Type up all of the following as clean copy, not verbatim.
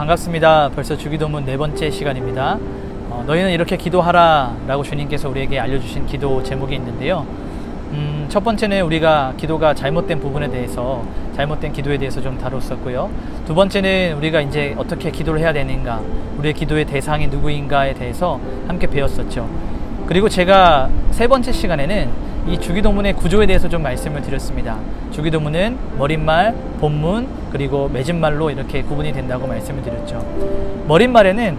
반갑습니다. 벌써 주기도문 4번째 시간입니다. 너희는 이렇게 기도하라 라고 주님께서 우리에게 알려주신 기도 제목이 있는데요. 첫 번째는 우리가 기도가 잘못된 부분에 대해서, 잘못된 기도에 대해서 좀 다뤘었고요. 두 번째는 우리가 이제 어떻게 기도를 해야 되는가, 우리의 기도의 대상이 누구인가에 대해서 함께 배웠었죠. 그리고 제가 세 번째 시간에는 이 주기도문의 구조에 대해서 좀 말씀을 드렸습니다. 주기도문은 머릿말, 본문, 그리고 맺은말로 이렇게 구분이 된다고 말씀을 드렸죠. 머릿말에는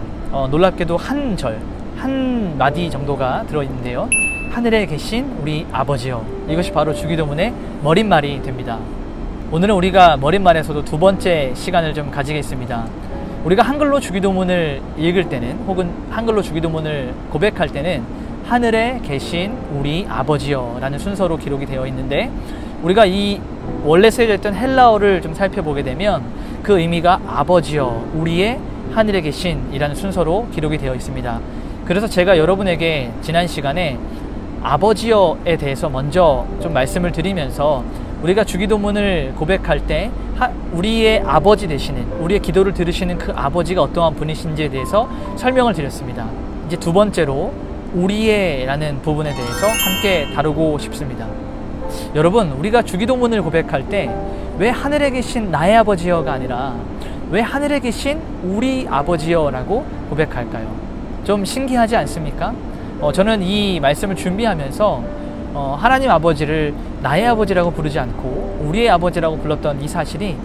놀랍게도 한 절, 한 마디 정도가 들어있는데요. 하늘에 계신 우리 아버지여, 이것이 바로 주기도문의 머릿말이 됩니다. 오늘은 우리가 머릿말에서도 두 번째 시간을 좀 가지겠습니다. 우리가 한글로 주기도문을 읽을 때는, 혹은 한글로 주기도문을 고백할 때는 하늘에 계신 우리 아버지여 라는 순서로 기록이 되어 있는데, 우리가 이 원래 쓰여져 있던 헬라어를 좀 살펴보게 되면 그 의미가 아버지여, 우리의 하늘에 계신 이라는 순서로 기록이 되어 있습니다. 그래서 제가 여러분에게 지난 시간에 아버지여에 대해서 먼저 좀 말씀을 드리면서 우리가 주기도문을 고백할 때 우리의 아버지 되시는, 우리의 기도를 들으시는 그 아버지가 어떠한 분이신지에 대해서 설명을 드렸습니다. 이제 두 번째로 우리의 라는 부분에 대해서 함께 다루고 싶습니다. 여러분, 우리가 주기도문을 고백할 때 왜 하늘에 계신 나의 아버지여가 아니라 왜 하늘에 계신 우리 아버지여 라고 고백할까요? 좀 신기하지 않습니까? 저는 이 말씀을 준비하면서 하나님 아버지를 나의 아버지라고 부르지 않고 우리의 아버지라고 불렀던 이 사실이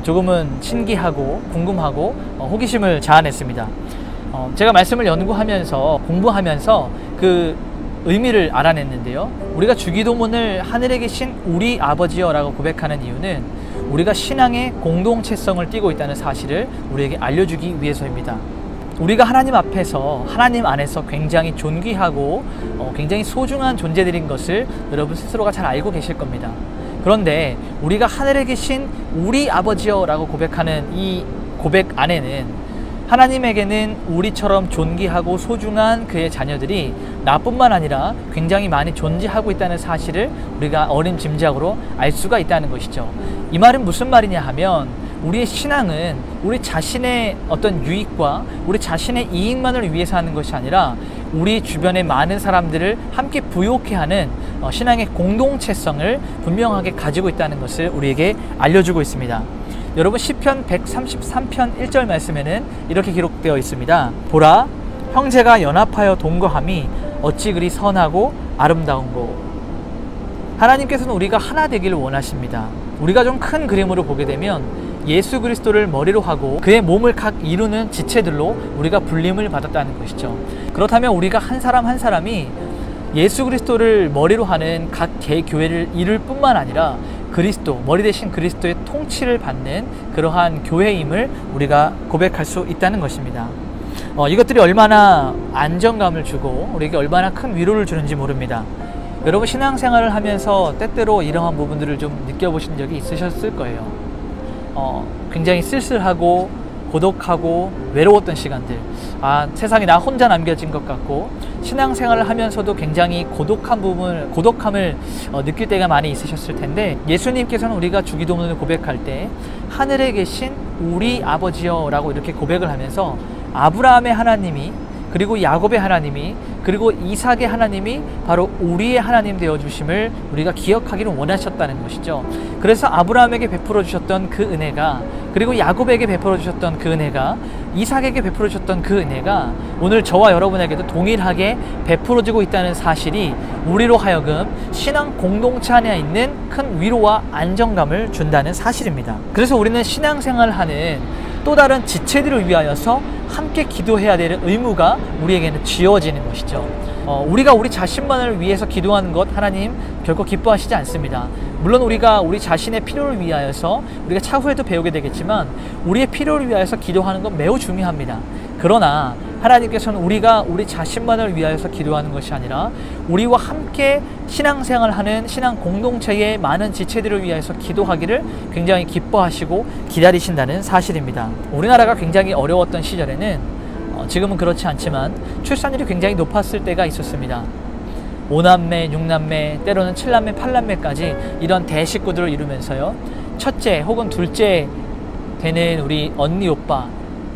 조금은 신기하고 궁금하고 호기심을 자아냈습니다. 제가 말씀을 연구하면서, 공부하면서 그 의미를 알아냈는데요. 우리가 주기도문을 하늘에 계신 우리 아버지여 라고 고백하는 이유는 우리가 신앙의 공동체성을 띠고 있다는 사실을 우리에게 알려주기 위해서입니다. 우리가 하나님 앞에서, 하나님 안에서 굉장히 존귀하고 굉장히 소중한 존재들인 것을 여러분 스스로가 잘 알고 계실 겁니다. 그런데 우리가 하늘에 계신 우리 아버지여 라고 고백하는 이 고백 안에는 하나님에게는 우리처럼 존귀하고 소중한 그의 자녀들이 나뿐만 아니라 굉장히 많이 존재하고 있다는 사실을 우리가 어림짐작으로 알 수가 있다는 것이죠. 이 말은 무슨 말이냐 하면, 우리의 신앙은 우리 자신의 어떤 유익과 우리 자신의 이익만을 위해서 하는 것이 아니라 우리 주변의 많은 사람들을 함께 부욕해 하는 신앙의 공동체성을 분명하게 가지고 있다는 것을 우리에게 알려주고 있습니다. 여러분, 시편 133편 1절 말씀에는 이렇게 기록되어 있습니다. 보라, 형제가 연합하여 동거함이 어찌 그리 선하고 아름다운고. 하나님께서는 우리가 하나 되기를 원하십니다. 우리가 좀 큰 그림으로 보게 되면 예수 그리스도를 머리로 하고 그의 몸을 각 이루는 지체들로 우리가 불림을 받았다는 것이죠. 그렇다면 우리가 한 사람 한 사람이 예수 그리스도를 머리로 하는 각 개교회를 이룰 뿐만 아니라 그리스도, 머리 대신 그리스도의 통치를 받는 그러한 교회임을 우리가 고백할 수 있다는 것입니다. 이것들이 얼마나 안정감을 주고 우리에게 얼마나 큰 위로를 주는지 모릅니다. 여러분, 신앙생활을 하면서 때때로 이러한 부분들을 좀 느껴보신 적이 있으셨을 거예요. 굉장히 쓸쓸하고 고독하고 외로웠던 시간들, 세상에 나 혼자 남겨진 것 같고, 신앙생활을 하면서도 굉장히 고독함을 느낄 때가 많이 있으셨을 텐데, 예수님께서는 우리가 주기도문을 고백할 때 하늘에 계신 우리 아버지여 라고 이렇게 고백을 하면서 아브라함의 하나님이, 그리고 야곱의 하나님이, 그리고 이삭의 하나님이 바로 우리의 하나님 되어주심을 우리가 기억하기를 원하셨다는 것이죠. 그래서 아브라함에게 베풀어 주셨던 그 은혜가, 그리고 야곱에게 베풀어 주셨던 그 은혜가, 이삭에게 베풀어 주셨던 그 은혜가 오늘 저와 여러분에게도 동일하게 베풀어지고 있다는 사실이 우리로 하여금 신앙 공동체 안에 있는 큰 위로와 안정감을 준다는 사실입니다. 그래서 우리는 신앙생활을 하는 또 다른 지체들을 위하여서 함께 기도해야 될 의무가 우리에게는 지어지는 것이죠. 우리가 우리 자신만을 위해서 기도하는 것 하나님 결코 기뻐하시지 않습니다. 물론 우리가 우리 자신의 필요를 위하여서, 우리가 차후에도 배우게 되겠지만 우리의 필요를 위하여서 기도하는 건 매우 중요합니다. 그러나 하나님께서는 우리가 우리 자신만을 위하여서 기도하는 것이 아니라 우리와 함께 신앙생활하는 신앙 공동체의 많은 지체들을 위하여서 기도하기를 굉장히 기뻐하시고 기다리신다는 사실입니다. 우리나라가 굉장히 어려웠던 시절에는, 지금은 그렇지 않지만 출산율이 굉장히 높았을 때가 있었습니다. 5남매, 6남매, 때로는 7남매, 8남매까지 이런 대식구들을 이루면서요, 첫째 혹은 둘째 되는 우리 언니, 오빠,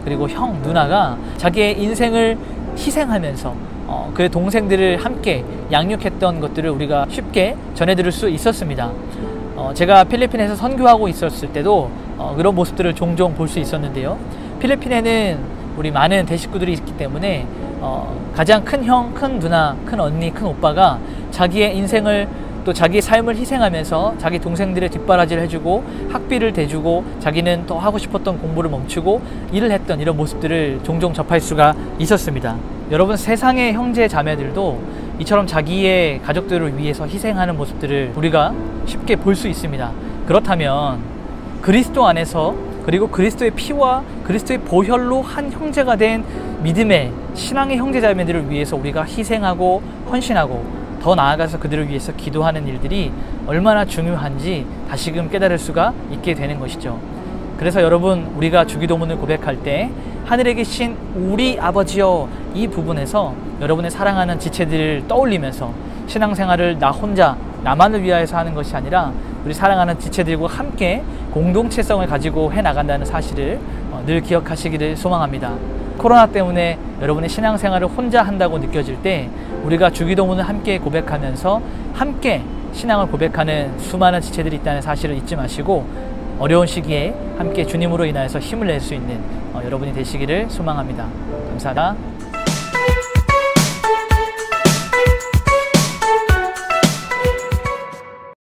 그리고 형, 누나가 자기의 인생을 희생하면서 그의 동생들을 함께 양육했던 것들을 우리가 쉽게 전해들을 수 있었습니다. 제가 필리핀에서 선교하고 있었을 때도 그런 모습들을 종종 볼 수 있었는데요. 필리핀에는 우리 많은 대식구들이 있기 때문에 가장 큰 형, 큰 누나, 큰 언니, 큰 오빠가 자기의 인생을 또 자기의 삶을 희생하면서 자기 동생들의 뒷바라지를 해주고 학비를 대주고 자기는 또 하고 싶었던 공부를 멈추고 일을 했던 이런 모습들을 종종 접할 수가 있었습니다. 여러분, 세상의 형제 자매들도 이처럼 자기의 가족들을 위해서 희생하는 모습들을 우리가 쉽게 볼 수 있습니다. 그렇다면 그리스도 안에서 그리고 그리스도의 피와 그리스도의 보혈로 한 형제가 된 믿음의 신앙의 형제 자매들을 위해서 우리가 희생하고 헌신하고 더 나아가서 그들을 위해서 기도하는 일들이 얼마나 중요한지 다시금 깨달을 수가 있게 되는 것이죠. 그래서 여러분, 우리가 주기도문을 고백할 때 하늘에 계신 우리 아버지여, 이 부분에서 여러분의 사랑하는 지체들을 떠올리면서 신앙생활을 나 혼자 나만을 위하여서 하는 것이 아니라 우리 사랑하는 지체들과 함께 공동체성을 가지고 해나간다는 사실을 늘 기억하시기를 소망합니다. 코로나 때문에 여러분의 신앙생활을 혼자 한다고 느껴질 때 우리가 주기도문을 함께 고백하면서 함께 신앙을 고백하는 수많은 지체들이 있다는 사실을 잊지 마시고 어려운 시기에 함께 주님으로 인하여서 힘을 낼 수 있는 여러분이 되시기를 소망합니다. 감사합니다.